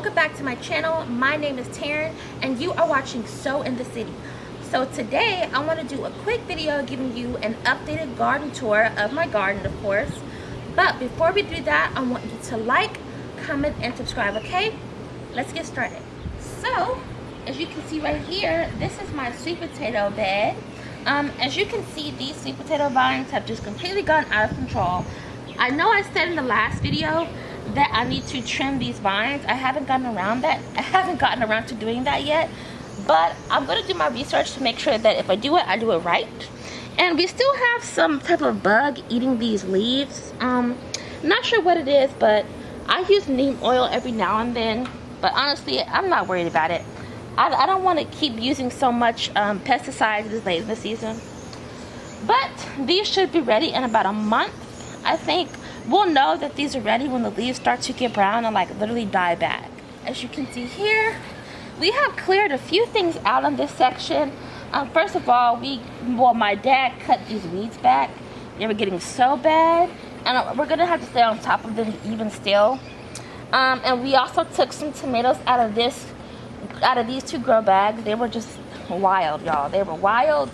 welcome back to my channel. My name is Taryn and you are watching Sow in the City. So today I want to do a quick video giving you an updated garden tour of my garden, of course. But before we do that, I want you to like, comment, and subscribe, okay? Let's get started. So, as you can see right here, this is my sweet potato bed. As you can see, these sweet potato vines have just completely gone out of control. I know I said in the last video that I need to trim these vines. I haven't gotten around to doing that yet, but I'm going to do my research to make sure that if I do it right. And we still have some type of bug eating these leaves. Not sure what it is, but I use neem oil every now and then, but honestly I'm not worried about it. I don't want to keep using so much pesticides this late in the season. But these should be ready in about a month. I think we'll know that these are ready when the leaves start to get brown and like literally die back. As you can see here, we have cleared a few things out on this section. First of all, my dad cut these weeds back. They were getting so bad, and we're gonna have to stay on top of them even still. And we also took some tomatoes out of these two grow bags. They were just wild, y'all. They were wild,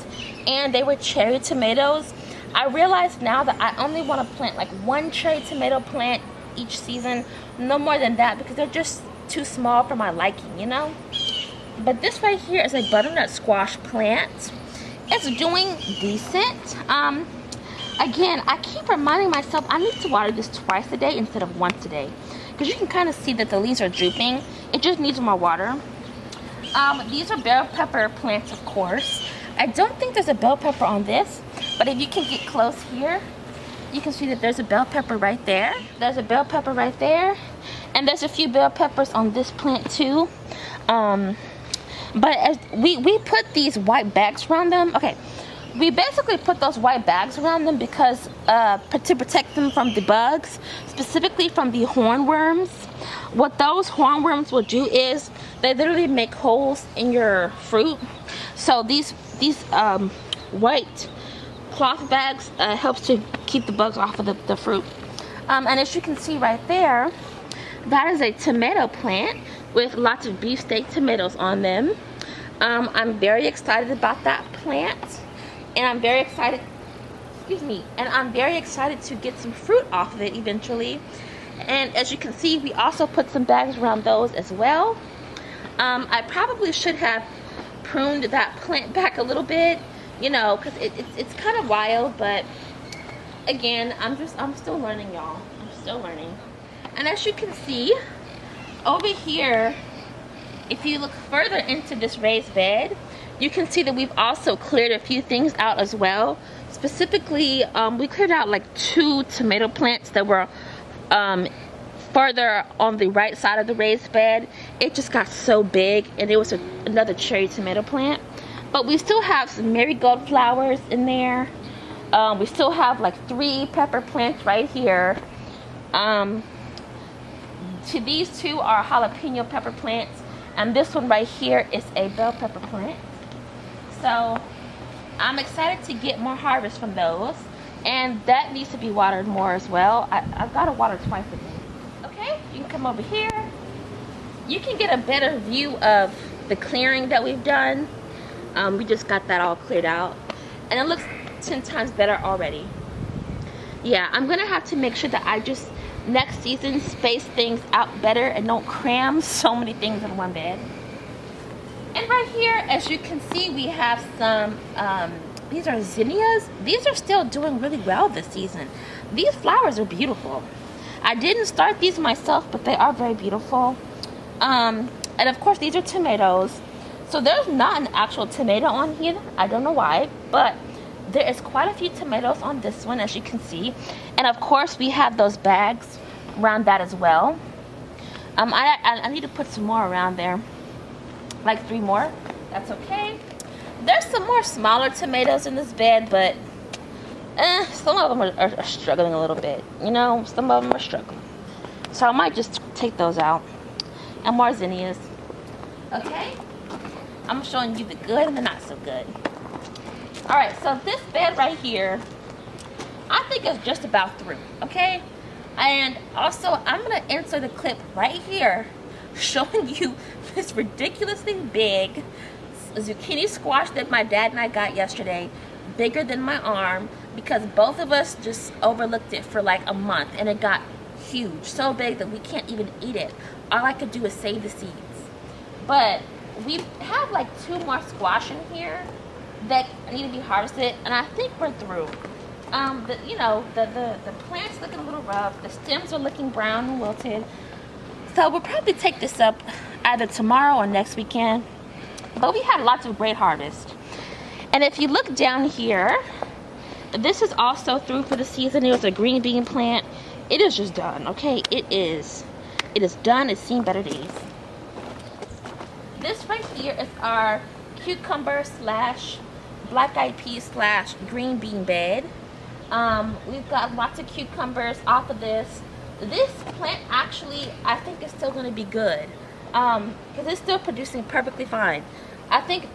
and they were cherry tomatoes. I realize now that I only want to plant like one cherry tomato plant each season, no more than that, because they're just too small for my liking, you know. But this right here is a butternut squash plant. It's doing decent. Again, I keep reminding myself I need to water this twice a day instead of once a day, because you can kind of see that the leaves are drooping. It just needs more water. These are bell pepper plants, of course. I don't think there's a bell pepper on this, but if you can get close here, you can see that there's a bell pepper right there. There's a bell pepper right there, and there's a few bell peppers on this plant too. But as we put these white bags around them. Okay, we basically put those white bags around them because to protect them from the bugs, specifically from the hornworms. What those hornworms will do is they literally make holes in your fruit. So these white cloth bags helps to keep the bugs off of the fruit. And as you can see right there, that is a tomato plant with lots of beefsteak tomatoes on them. I'm very excited about that plant, and I'm very excited to get some fruit off of it eventually. And as you can see, we also put some bags around those as well. I probably should have pruned that plant back a little bit, you know, because it's kind of wild, but again, I'm still learning, y'all. I'm still learning. And as you can see over here, if you look further into this raised bed, you can see that we've also cleared a few things out as well. Specifically, we cleared out like 2 tomato plants that were further on the right side of the raised bed. It just got so big, and it was another cherry tomato plant. But we still have some marigold flowers in there. We still have like 3 pepper plants right here. These 2 are jalapeno pepper plants, and this one right here is a bell pepper plant. So I'm excited to get more harvest from those, and that needs to be watered more as well. I've got to water twice a day. Okay, you can come over here. You can get a better view of the clearing that we've done. We just got that all cleared out, and it looks 10 times better already. Yeah, I'm gonna have to make sure that I just next season space things out better and don't cram so many things in one bed. And right here, as you can see, we have some these are zinnias. These are still doing really well this season. These flowers are beautiful. I didn't start these myself, but they are very beautiful. And of course, these are tomatoes. So there's not an actual tomato on here. I don't know why, but there is quite a few tomatoes on this one, as you can see. And of course, we have those bags around that as well. I need to put some more around there, like 3 more. That's okay. There's some more smaller tomatoes in this bed, but some of them are struggling a little bit. You know, some of them are struggling. So I might just take those out. And more zinnias. Okay? I'm showing you the good and the not so good. Alright, so this bed right here, I think is just about through. Okay? And also, I'm going to insert a clip right here showing you this ridiculously big zucchini squash that my dad and I got yesterday, bigger than my arm, because both of us just overlooked it for like a month, and it got huge, so big that we can't even eat it. All I could do is save the seeds. But we have like 2 more squash in here that need to be harvested, and I think we're through. The plant's looking a little rough. The stems are looking brown and wilted. So we'll probably take this up either tomorrow or next weekend. But we had lots of great harvest. And if you look down here, this is also through for the season. It was a green bean plant. It is just done, okay? It is done. It's seen better days. This right here is our cucumber slash black eyed peas slash green bean bed. We've got lots of cucumbers off of this. This plant actually, I think, is still going to be good, because it's still producing perfectly fine. I think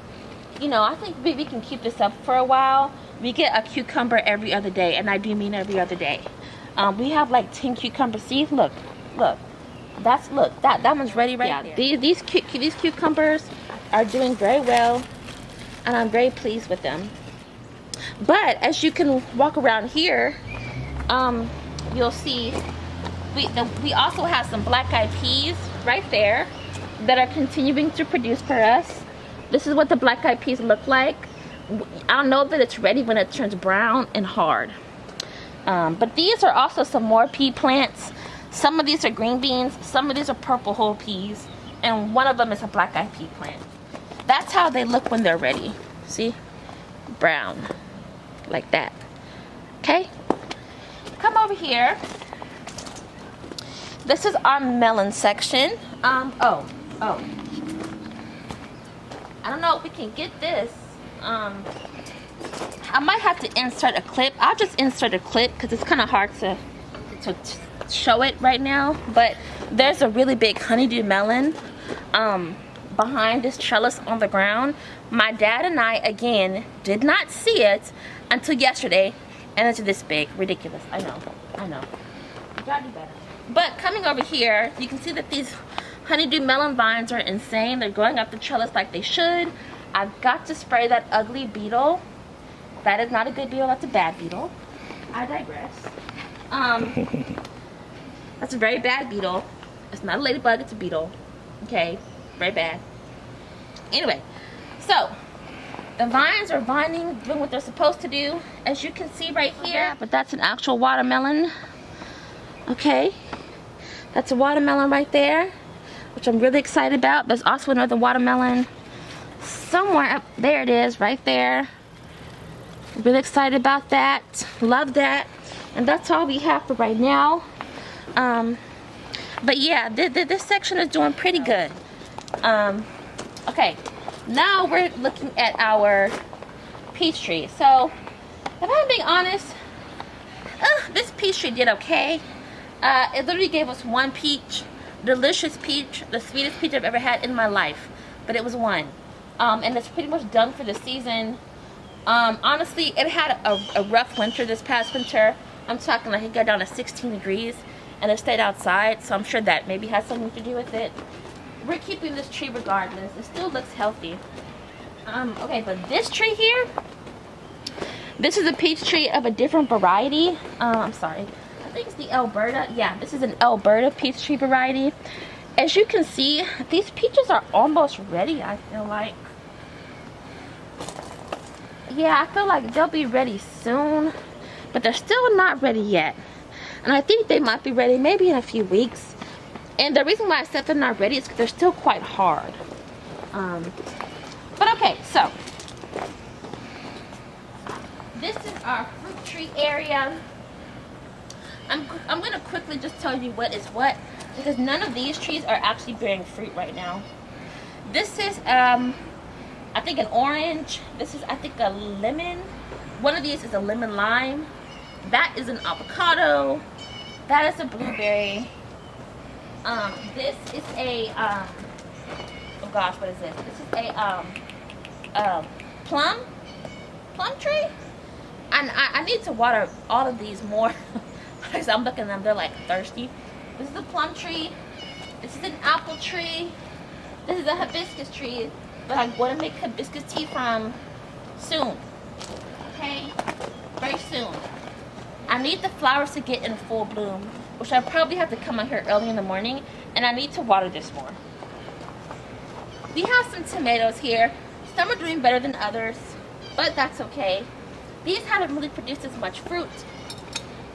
we can keep this up for a while. We get a cucumber every other day, and I do mean every other day. We have like 10 cucumber seeds. Look, that one's ready right there. These cucumbers are doing very well, and I'm very pleased with them. But as you can walk around here, you'll see we also have some black eyed peas right there that are continuing to produce for us. This is what the black eyed peas look like. I'll know that it's ready when it turns brown and hard. But these are also some more pea plants. Some of these are green beans, some of these are purple whole peas, and one of them is a black eyed pea plant. That's how they look when they're ready. See? Brown. Like that. Okay? Come over here. This is our melon section. I don't know if we can get this. I might have to insert a clip. I'll just insert a clip because it's kind of hard to show it right now. But there's a really big honeydew melon behind this trellis on the ground. My dad and I, again, did not see it until yesterday, and it's this big. Ridiculous. I know. You gotta do better. But coming over here, you can see that these honeydew melon vines are insane. They're going up the trellis like they should. I've got to spray that ugly beetle. That is not a good beetle. That's a bad beetle. I digress. That's a very bad beetle. It's not a ladybug. It's a beetle. Okay, very bad. Anyway, so the vines are vining, doing what they're supposed to do, as you can see right here. But that's an actual watermelon. Okay, that's a watermelon right there, which I'm really excited about. There's also another watermelon somewhere up there. It is right there. Really excited about that. Love that. And that's all we have for right now. But yeah, this section is doing pretty good. Okay, now we're looking at our peach tree. So if I'm being honest, this peach tree did okay. It literally gave us one peach, delicious peach, the sweetest peach I've ever had in my life, but it was one. And it's pretty much done for the season. Honestly, it had a rough winter this past winter. I'm talking like it got down to 16 degrees, and it stayed outside, so I'm sure that maybe has something to do with it. We're keeping this tree regardless. It still looks healthy. Okay, but this tree here, this is a peach tree of a different variety. I'm sorry. I think it's the Alberta. Yeah, this is an Alberta peach tree variety. As you can see, these peaches are almost ready, I feel like. Yeah, I feel like they'll be ready soon, but they're still not ready yet. And I think they might be ready maybe in a few weeks. And the reason why I said they're not ready is because they're still quite hard. But okay, so this is our fruit tree area. I'm going to quickly just tell you what is what, because none of these trees are actually bearing fruit right now. This is, I think, an orange. This is, I think, a lemon. One of these is a lemon lime. That is an avocado. That is a blueberry. This is a, oh gosh, what is this? This is a plum tree. And I need to water all of these more because I'm looking at them, they're like thirsty. This is a plum tree. This is an apple tree. This is a hibiscus tree that I'm going to make hibiscus tea from soon. Okay? Very soon. I need the flowers to get in full bloom, which I probably have to come out here early in the morning, and I need to water this more. We have some tomatoes here. Some are doing better than others, but that's okay. These haven't really produced as much fruit,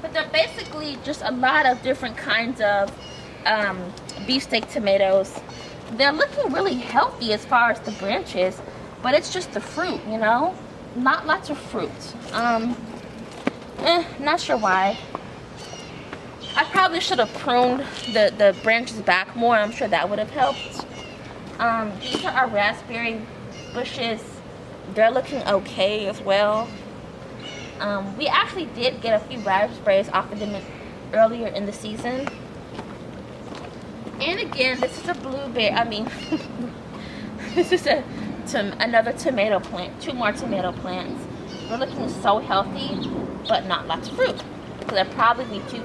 but they're basically just a lot of different kinds of beefsteak tomatoes. They're looking really healthy as far as the branches, but it's just the fruit, you know? Not lots of fruit. Not sure why. I probably should have pruned the branches back more. I'm sure that would have helped. These are our raspberry bushes. They're looking okay as well. We actually did get a few raspberries off of them earlier in the season. And again, this is a blueberry. I mean, this is another tomato plant. 2 more tomato plants. They're looking so healthy, but not lots of fruit. So I probably need to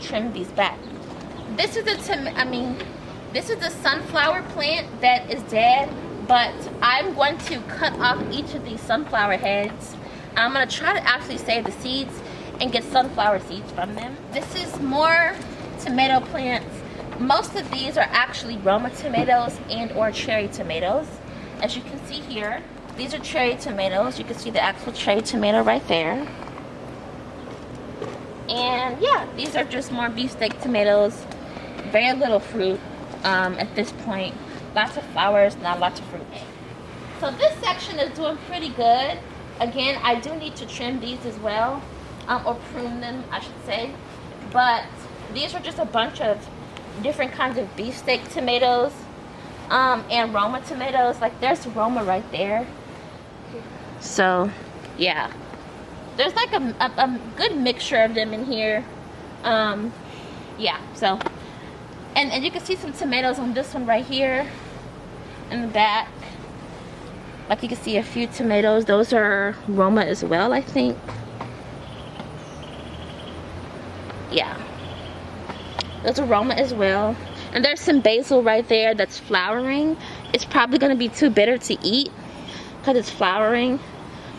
trim these back. This is this is a sunflower plant that is dead, but I'm going to cut off each of these sunflower heads. I'm going to try to actually save the seeds and get sunflower seeds from them. This is more tomato plants. Most of these are actually Roma tomatoes and or cherry tomatoes. As you can see here, these are cherry tomatoes. You can see the actual cherry tomato right there. And yeah, these are just more beefsteak tomatoes. Very little fruit at this point. Lots of flowers, not lots of fruit. So this section is doing pretty good. Again, I do need to trim these as well, or prune them, I should say. But these are just a bunch of different kinds of beefsteak tomatoes and Roma tomatoes. Like there's Roma right there. So yeah, there's like a good mixture of them in here. Yeah, so and you can see some tomatoes on this one right here in the back. Like you can see a few tomatoes. Those are Roma as well, I think. Yeah, those are Roma as well. And there's some basil right there that's flowering. It's probably going to be too bitter to eat because it's flowering,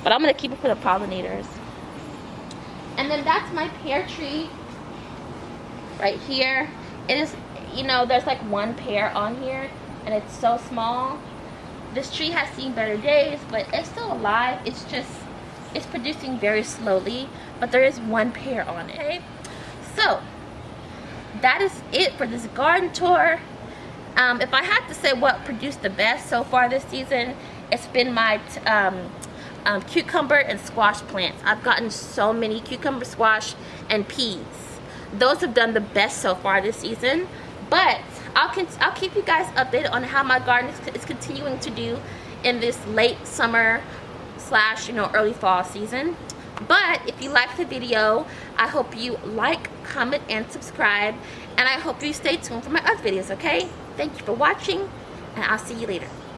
but I'm going to keep it for the pollinators. And then that's my pear tree right here. It is, you know, there's like 1 pear on here, and it's so small. This tree has seen better days, but it's still alive. It's just, it's producing very slowly, but there is 1 pear on it. Okay, so that is it for this garden tour. If I had to say what produced the best so far this season, it's been my cucumber and squash plants. I've gotten so many cucumber, squash, and peas. Those have done the best so far this season, but I'll keep you guys updated on how my garden is continuing to do in this late summer / you know, early fall season. But if you liked the video, I hope you like, comment, and subscribe, and I hope you stay tuned for my other videos, okay? Thank you for watching, and I'll see you later.